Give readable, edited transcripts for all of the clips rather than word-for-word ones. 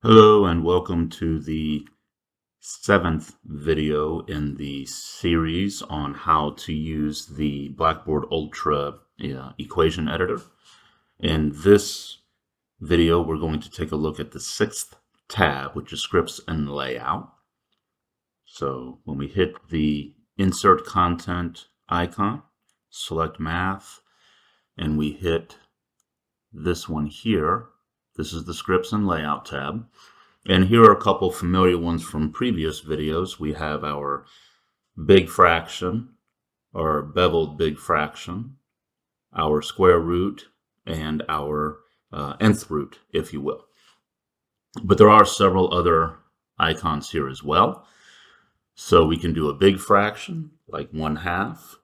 Hello and welcome to the 7th video in the series on how to use the Blackboard Ultra equation editor. In this video, we're going to take a look at the 6th tab, which is Scripts and Layout. So when we hit the Insert Content icon, select Math, and we hit this one here. This is the Scripts and Layout tab. And here are a couple familiar ones from previous videos. We have our big fraction, our beveled big fraction, our square root, and our nth root, if you will. But there are several other icons here as well. So we can do a big fraction, like 1/2,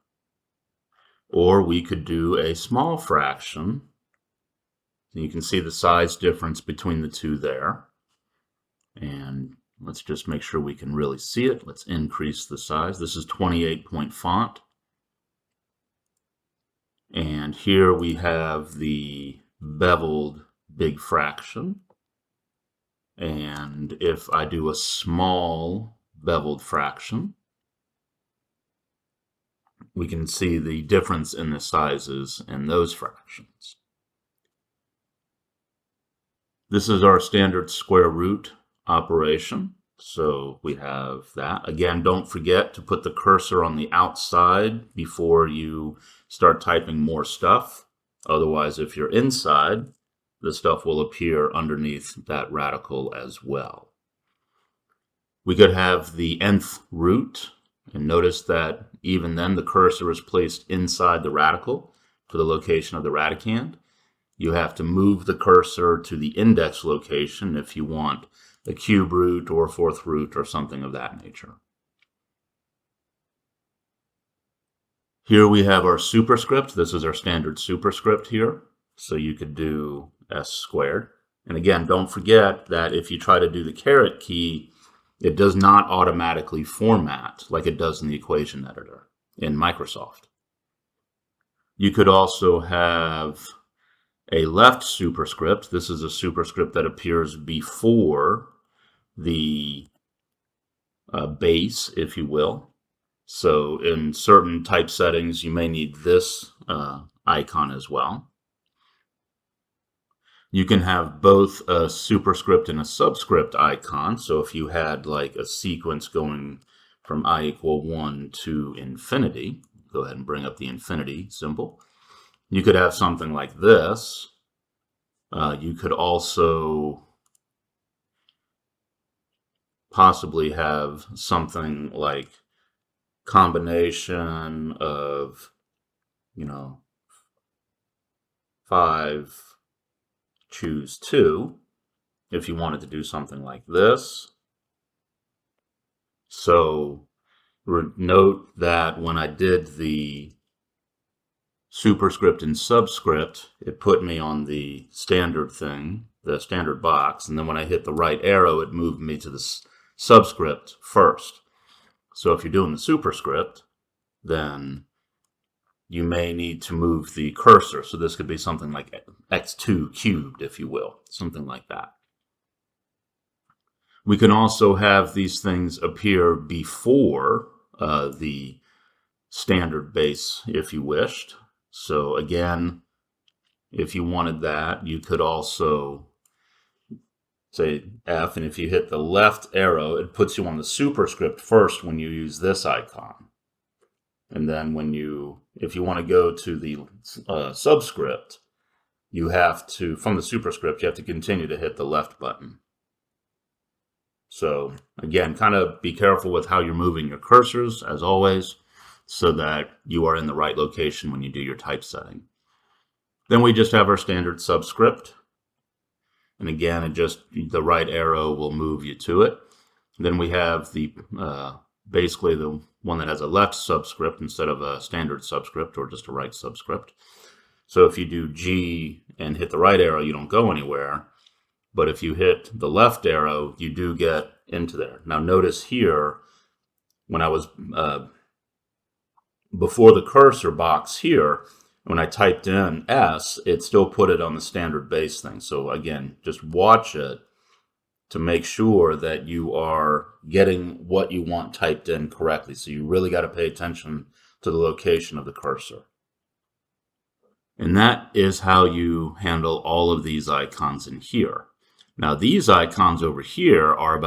or we could do a small fraction. You can see the size difference between the two there. And let's just make sure we can really see it. Let's increase the size. This is 28-point font. And here we have the beveled big fraction. And if I do a small beveled fraction, we can see the difference in the sizes in those fractions. This is our standard square root operation. So we have that. Again, don't forget to put the cursor on the outside before you start typing more stuff. Otherwise, if you're inside, the stuff will appear underneath that radical as well. We could have the nth root, and notice that even then the cursor is placed inside the radical for the location of the radicand. You have to move the cursor to the index location if you want a cube root or fourth root or something of that nature. Here we have our superscript. This is our standard superscript here. So you could do s squared. And again, don't forget that if you try to do the caret key, it does not automatically format like it does in the equation editor in Microsoft. You could also have a left superscript. This is a superscript that appears before the base, if you will. So in certain type settings, you may need this icon as well. You can have both a superscript and a subscript icon. So if you had like a sequence going from I equal 1 to infinity, go ahead and bring up the infinity symbol. You could have something like this. You could also possibly have something like combination of, 5, choose 2, if you wanted to do something like this. So note that when I did the superscript and subscript, it put me on the standard thing, the standard box, and then when I hit the right arrow, it moved me to the subscript first. So if you're doing the superscript, then you may need to move the cursor. So this could be something like x2 cubed, if you will, something like that. We can also have these things appear before the standard base, if you wished. So again, if you wanted that, you could also say F, and if you hit the left arrow, it puts you on the superscript first when you use this icon. And then if you want to go to the subscript, you have to, from the superscript, you have to continue to hit the left button. So again, kind of be careful with how you're moving your cursors, as always, so that you are in the right location when you do your typesetting. Then we just have our standard subscript. And again, the right arrow will move you to it. Then we have the basically the one that has a left subscript instead of a standard subscript or just a right subscript. So if you do G and hit the right arrow, you don't go anywhere. But if you hit the left arrow, you do get into there. Now notice here, when I was before the cursor box here, when I typed in S, it still put it on the standard base thing. So again, just watch it to make sure that you are getting what you want typed in correctly. So you really got to pay attention to the location of the cursor. And that is how you handle all of these icons in here. Now these icons over here are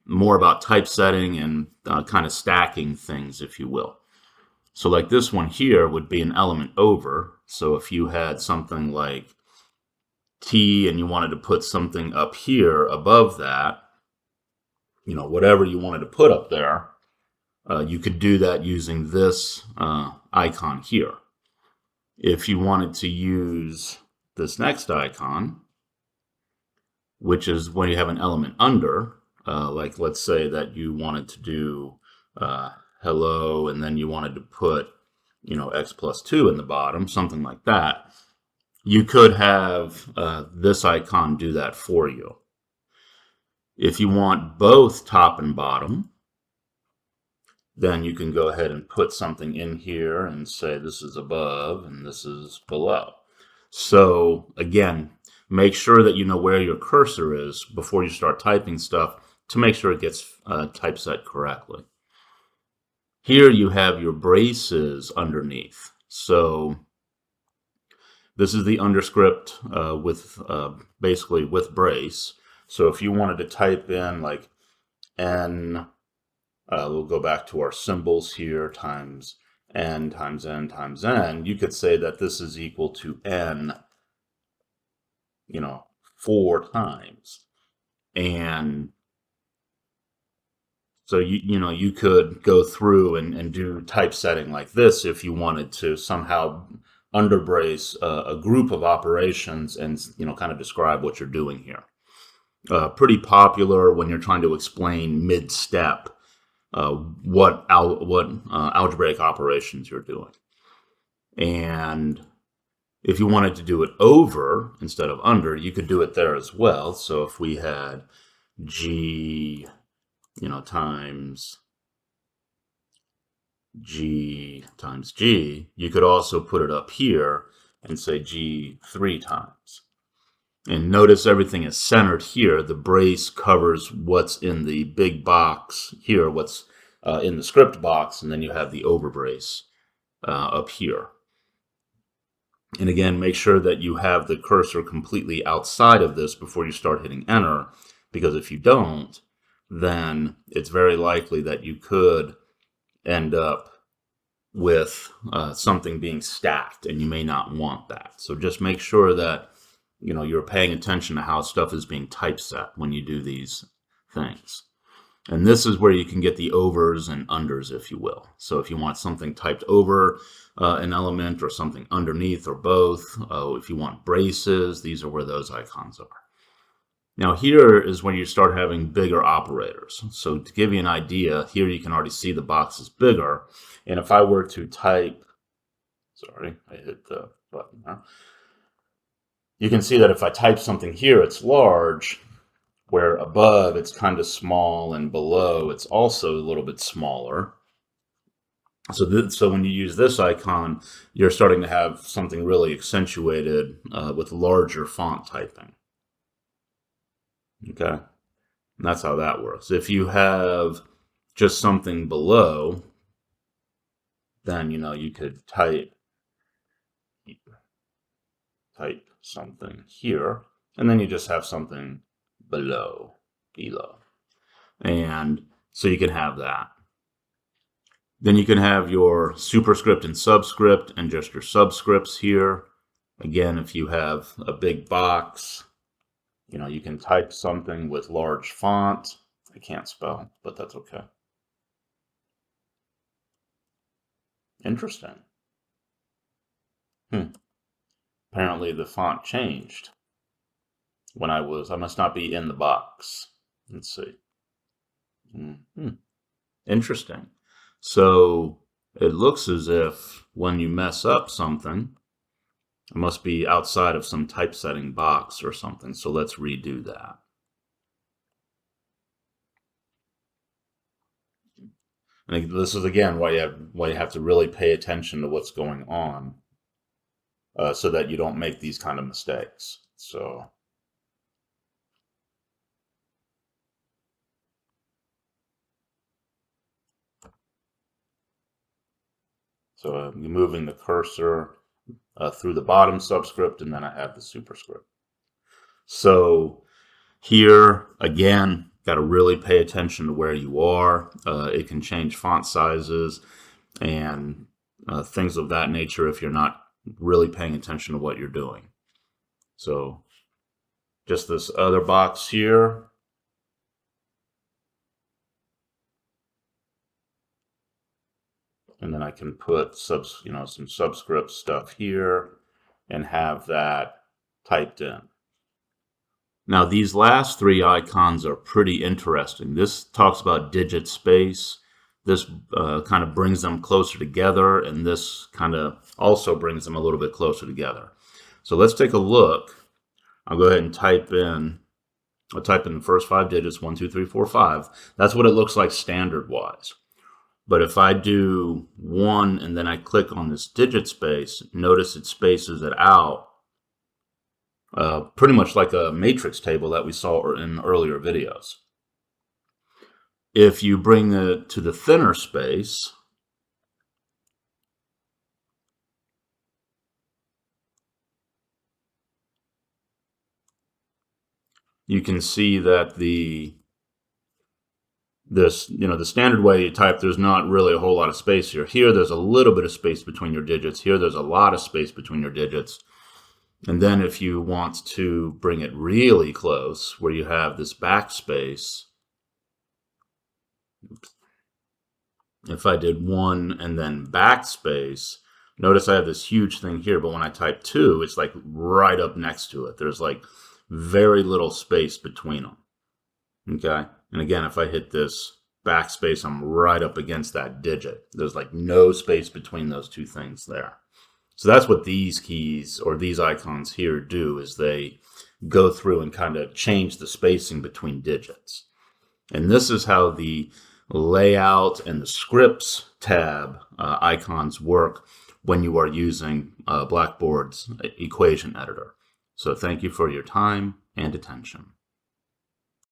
more about typesetting and kind of stacking things, if you will. So like this one here would be an element over. So if you had something like T and you wanted to put something up here above that, you know, whatever you wanted to put up there, you could do that using this icon here. If you wanted to use this next icon, which is when you have an element under, like let's say that you wanted to do hello, and then you wanted to put, you know, x plus 2 in the bottom, something like that, you could have this icon do that for you. If you want both top and bottom, then you can go ahead and put something in here and say this is above and this is below. So again, make sure that you know where your cursor is before you start typing stuff to make sure it gets typeset correctly. Here you have your braces underneath. So this is the underscript basically with brace. So if you wanted to type in like N, we'll go back to our symbols here, times N times N times N, you could say that this is equal to N, you know, 4 times. And so you could go through and do typesetting like this if you wanted to somehow underbrace a group of operations and, you know, kind of describe what you're doing here. Pretty popular when you're trying to explain mid-step what algebraic operations you're doing. And if you wanted to do it over instead of under, you could do it there as well. So if we had G, you know, times G times G, you could also put it up here and say G 3 times. And notice everything is centered here. The brace covers what's in the big box here, what's in the script box, and then you have the over brace up here. And again, make sure that you have the cursor completely outside of this before you start hitting enter, because if you don't, then it's very likely that you could end up with something being stacked, and you may not want that. So just make sure that, you know, you're paying attention to how stuff is being typeset when you do these things. And this is where you can get the overs and unders, if you will. So if you want something typed over an element or something underneath or both, if you want braces, these are where those icons are. Now here is when you start having bigger operators. So to give you an idea, here you can already see the box is bigger. And if I were to type, sorry, I hit the button now. You can see that if I type something here, it's large, where above it's kind of small and below it's also a little bit smaller. So when you use this icon, you're starting to have something really accentuated with larger font typing. Okay, and that's how that works. If you have just something below, then, you know, you could type something here, and then you just have something below. And so you can have that. Then you can have your superscript and subscript and just your subscripts here. Again, if you have a big box, you know, you can type something with large font. I can't spell, but that's okay. Interesting. Apparently the font changed when I must not be in the box. Let's see. Interesting. So it looks as if when you mess up something, it must be outside of some typesetting box or something. So let's redo that. And this is again why you have to really pay attention to what's going on, so that you don't make these kind of mistakes. So So I'm moving the cursor through the bottom subscript, and then I have the superscript. So here, again, got to really pay attention to where you are. It can change font sizes and things of that nature if you're not really paying attention to what you're doing. So just this other box here. And then I can put some subscript stuff here and have that typed in. Now these last three icons are pretty interesting. This talks about digit space. This kind of brings them closer together, and this kind of also brings them a little bit closer together. So let's take a look. I'll go ahead and I'll type in the first 5 digits, 1, 2, 3, 4, 5. That's what it looks like standard-wise. But if I do 1 and then I click on this digit space, notice it spaces it out, pretty much like a matrix table that we saw in earlier videos. If you bring it to the thinner space, you can see that the standard way you type, there's not really a whole lot of space here. Here, there's a little bit of space between your digits. Here, there's a lot of space between your digits. And then if you want to bring it really close, where you have this backspace, if I did 1 and then backspace, notice I have this huge thing here, but when I type 2, it's like right up next to it. There's like very little space between them. Okay, and again, if I hit this backspace, I'm right up against that digit. There's like no space between those two things there. So that's what these keys or these icons here do, is they go through and kind of change the spacing between digits. And this is how the layout and the scripts tab icons work when you are using Blackboard's equation editor. So thank you for your time and attention.